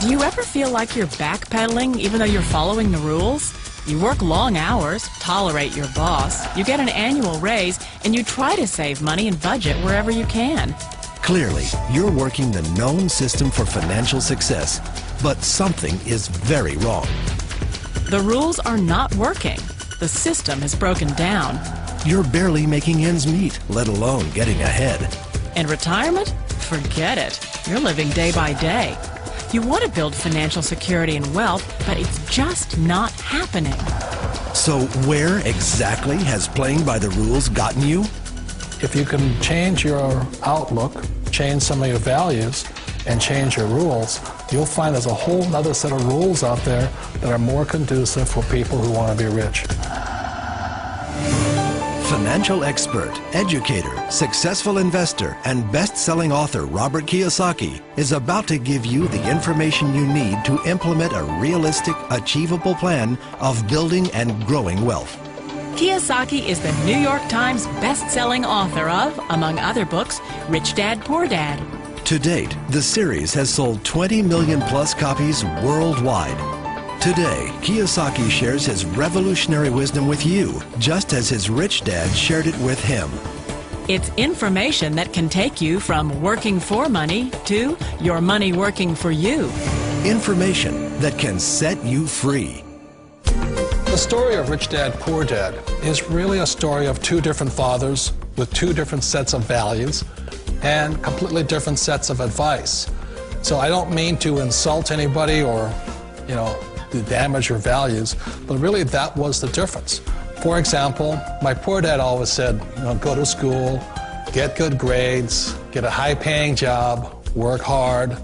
Do you ever feel like you're backpedaling even though you're following the rules? You work long hours, tolerate your boss, you get an annual raise, and you try to save money and budget wherever you can. Clearly, you're working the known system for financial success, but something is very wrong. The rules are not working. The system has broken down. You're barely making ends meet, let alone getting ahead. And retirement? Forget it. You're living day by day. You want to build financial security and wealth, but it's just not happening. So where exactly has playing by the rules gotten you? If you can change your outlook, change some of your values, and change your rules, you'll find there's a whole other set of rules out there that are more conducive for people who want to be rich. Financial expert, educator, successful investor, and best-selling author Robert Kiyosaki is about to give you the information you need to implement a realistic, achievable plan of building and growing wealth. Kiyosaki is the New York Times best-selling author of, among other books, Rich Dad, Poor Dad. To date, the series has sold 20 million plus copies worldwide. Today, Kiyosaki shares his revolutionary wisdom with you, just as his rich dad shared it with him. It's information that can take you from working for money to your money working for you. Information that can set you free. The story of Rich Dad, Poor Dad is really a story of two different fathers with two different sets of values and completely different sets of advice. So I don't mean to insult anybody or, to damage your values, but really that was the difference. For example, my poor dad always said, go to school, get good grades, get a high-paying job, work hard,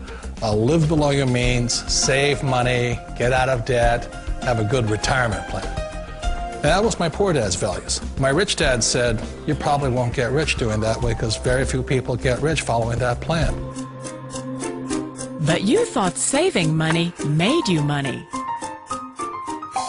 live below your means, save money, get out of debt, have a good retirement plan. And that was my poor dad's values. My rich dad said, you probably won't get rich doing that way because very few people get rich following that plan. But you thought saving money made you money.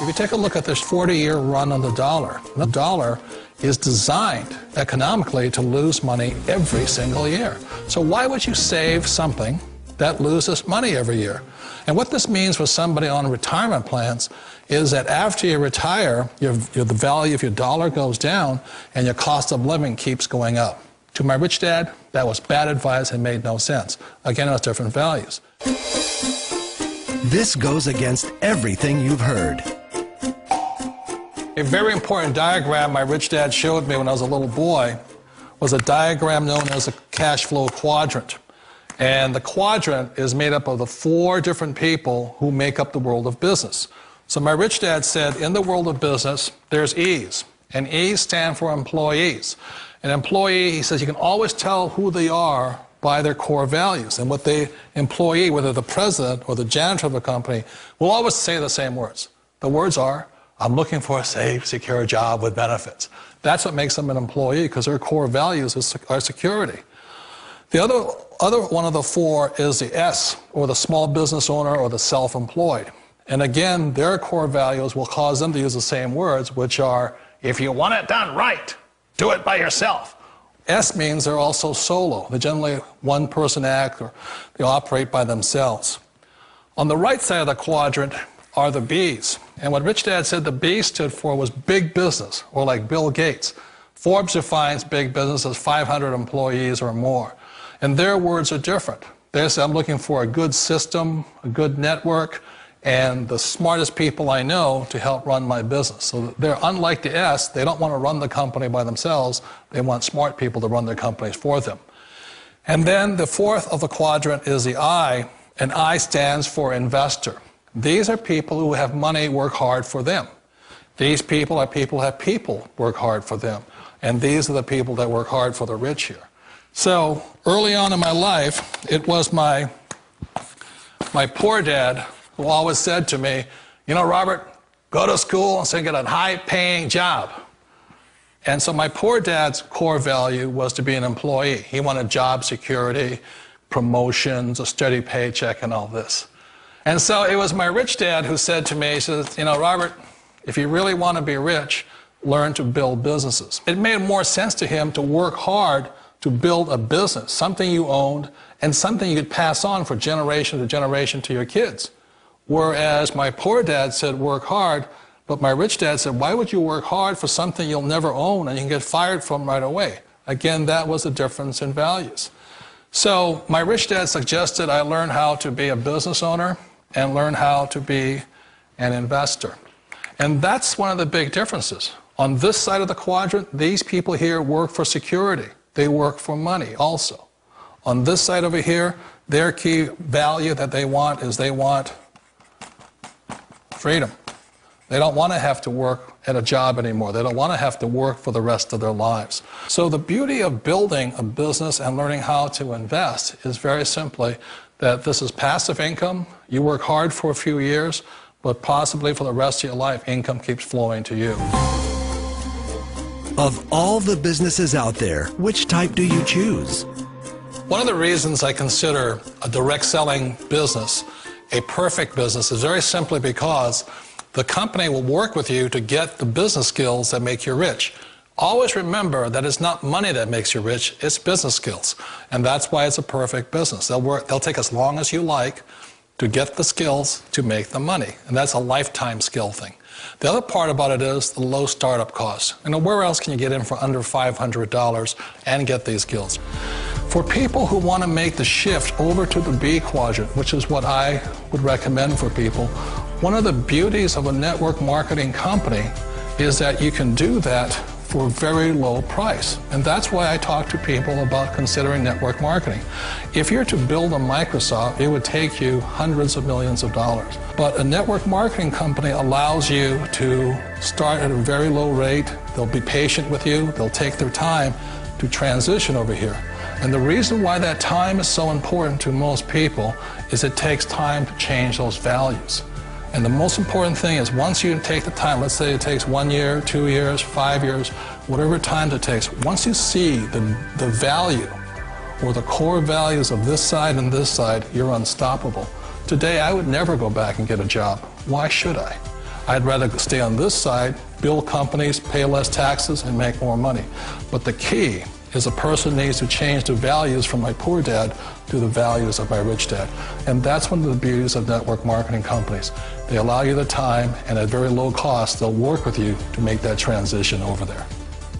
If you take a look at this 40-year run on the dollar is designed economically to lose money every single year. So why would you save something that loses money every year? And what this means for somebody on retirement plans is that after you retire, the value of your dollar goes down and your cost of living keeps going up. To my rich dad, that was bad advice and made no sense. Again, it was different values. This goes against everything you've heard. A very important diagram my rich dad showed me when I was a little boy was a diagram known as a cash flow quadrant. And the quadrant is made up of the four different people who make up the world of business. So my rich dad said, in the world of business, there's E's. And E's stand for employees. An employee, he says, you can always tell who they are by their core values. And what the employee, whether the president or the janitor of the company, will always say the same words. The words are, I'm looking for a safe, secure job with benefits. That's what makes them an employee, because their core values are security. The other one of the four is the S, or the small business owner or the self-employed. And again, their core values will cause them to use the same words, which are, if you want it done right, do it by yourself. S means they're also solo. They're generally one-person act, or they operate by themselves. On the right side of the quadrant are the B's. And what Rich Dad said the B stood for was big business, or like Bill Gates. Forbes defines big business as 500 employees or more. And their words are different. They say, I'm looking for a good system, a good network, and the smartest people I know to help run my business. So they're unlike the S. They don't want to run the company by themselves. They want smart people to run their companies for them. And then the fourth of the quadrant is the I, and I stands for investor. These are people who have money work hard for them. These people are people who have people work hard for them. And these are the people that work hard for the rich here. So early on in my life, it was my poor dad who always said to me, Robert, go to school and get a high-paying job. And so my poor dad's core value was to be an employee. He wanted job security, promotions, a steady paycheck, and all this. And so it was my rich dad who said to me, he says, Robert, if you really want to be rich, learn to build businesses. It made more sense to him to work hard to build a business, something you owned, and something you could pass on for generation to generation to your kids. Whereas my poor dad said, work hard, but my rich dad said, why would you work hard for something you'll never own and you can get fired from right away? Again, that was a difference in values. So my rich dad suggested I learn how to be a business owner and learn how to be an investor. And that's one of the big differences. On this side of the quadrant, these people here work for security. They work for money also. On this side over here, their key value that they want is they want freedom. They don't want to have to work at a job anymore. They don't want to have to work for the rest of their lives. So the beauty of building a business and learning how to invest is very simply that this is passive income. You work hard for a few years, but possibly for the rest of your life, income keeps flowing to you. Of all the businesses out there, which type do you choose? One of the reasons I consider a direct selling business a perfect business is very simply because the company will work with you to get the business skills that make you rich. Always remember that it's not money that makes you rich, it's business skills. And that's why it's a perfect business. They'll take as long as you like to get the skills to make the money. And that's a lifetime skill thing. The other part about it is the low startup costs. You know, where else can you get in for under $500 and get these skills? For people who want to make the shift over to the B quadrant, which is what I would recommend for people, one of the beauties of a network marketing company is that you can do that for a very low price. And that's why I talk to people about considering network marketing. If you're to build a Microsoft, it would take you hundreds of millions of dollars. But a network marketing company allows you to start at a very low rate. They'll be patient with you. They'll take their time to transition over here. And the reason why that time is so important to most people is it takes time to change those values. And the most important thing is once you take the time, let's say it takes 1 year, 2 years, 5 years, whatever time it takes, once you see the value or the core values of this side and this side, you're unstoppable. Today, I would never go back and get a job. Why should I? I'd rather stay on this side, build companies, pay less taxes, and make more money. But the key is a person needs to change the values from my poor dad to the values of my rich dad. And that's one of the beauties of network marketing companies. They allow you the time, and at very low cost, they'll work with you to make that transition over there.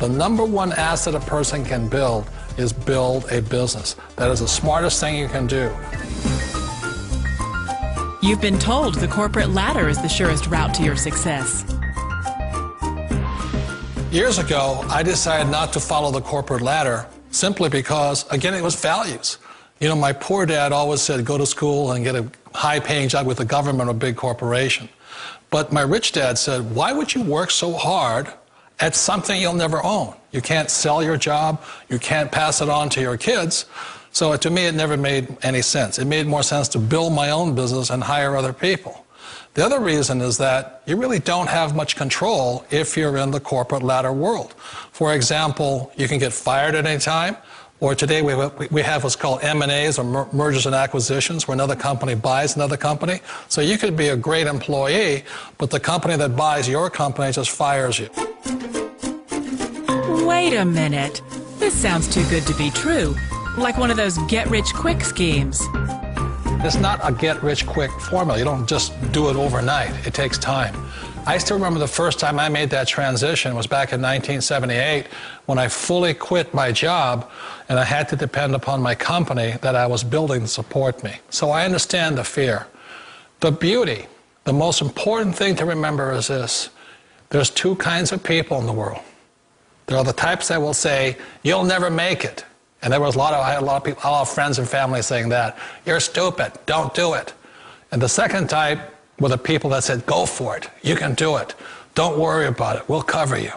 The number one asset a person can build is build a business. That is the smartest thing you can do. You've been told the corporate ladder is the surest route to your success. Years ago, I decided not to follow the corporate ladder simply because, again, it was values. You know, my poor dad always said, go to school and get a high-paying job with the government or a big corporation. But my rich dad said, why would you work so hard at something you'll never own? You can't sell your job. You can't pass it on to your kids. So to me, it never made any sense. It made more sense to build my own business and hire other people. The other reason is that you really don't have much control if you're in the corporate ladder world. For example, you can get fired at any time, or today we have what's called M&As, or mergers and acquisitions, where another company buys another company. So you could be a great employee, but the company that buys your company just fires you. Wait a minute. This sounds too good to be true. Like one of those get-rich-quick schemes. It's not a get-rich-quick formula. You don't just do it overnight. It takes time. I still remember the first time I made that transition was back in 1978 when I fully quit my job and I had to depend upon my company that I was building to support me. So I understand the fear. The beauty, the most important thing to remember is this. There's two kinds of people in the world. There are the types that will say, you'll never make it. And there was I had a lot of friends and family saying that. You're stupid, don't do it. And the second type were the people that said, go for it, you can do it. Don't worry about it, we'll cover you.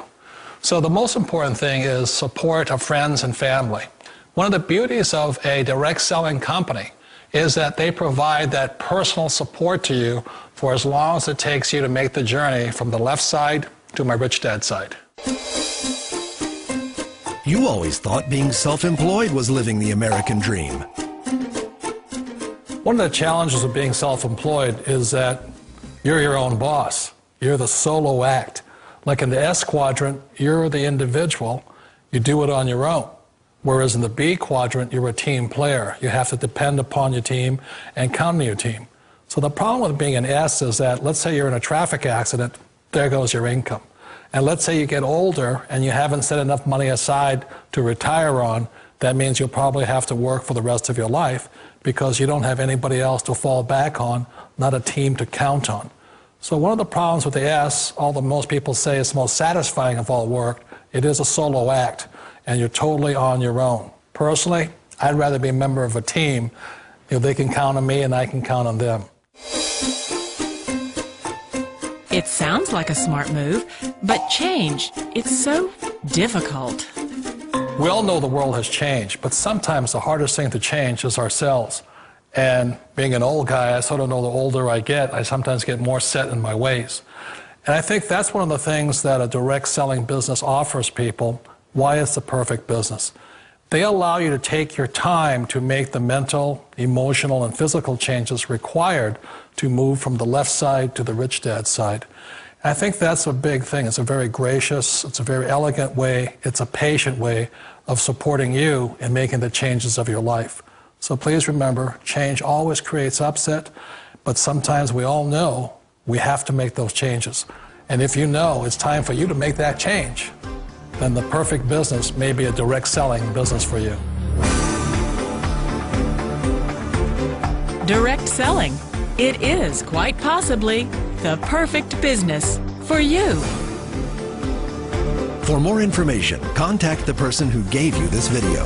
So the most important thing is support of friends and family. One of the beauties of a direct selling company is that they provide that personal support to you for as long as it takes you to make the journey from the left side to my rich dad side. You always thought being self-employed was living the American dream. One of the challenges of being self-employed is that you're your own boss. You're the solo act. Like in the S quadrant, you're the individual. You do it on your own. Whereas in the B quadrant, you're a team player. You have to depend upon your team and count on your team. So the problem with being an S is that, let's say you're in a traffic accident, there goes your income. And let's say you get older and you haven't set enough money aside to retire on, that means you'll probably have to work for the rest of your life because you don't have anybody else to fall back on, not a team to count on. So one of the problems with the S, although most people say it's the most satisfying of all work, it is a solo act, and you're totally on your own. Personally, I'd rather be a member of a team. They can count on me and I can count on them. It sounds like a smart move, but change, it's so difficult. We all know the world has changed, but sometimes the hardest thing to change is ourselves. And being an old guy, I sort of know the older I get, I sometimes get more set in my ways. And I think that's one of the things that a direct selling business offers people, why it's the perfect business. They allow you to take your time to make the mental, emotional, and physical changes required to move from the left side to the rich dad side. And I think that's a big thing. It's a very gracious, it's a very elegant way, it's a patient way of supporting you in making the changes of your life. So please remember, change always creates upset, but sometimes we all know we have to make those changes. And if you know it's time for you to make that change, then the perfect business may be a direct selling business for you. Direct selling. It is quite possibly the perfect business for you. For more information, contact the person who gave you this video.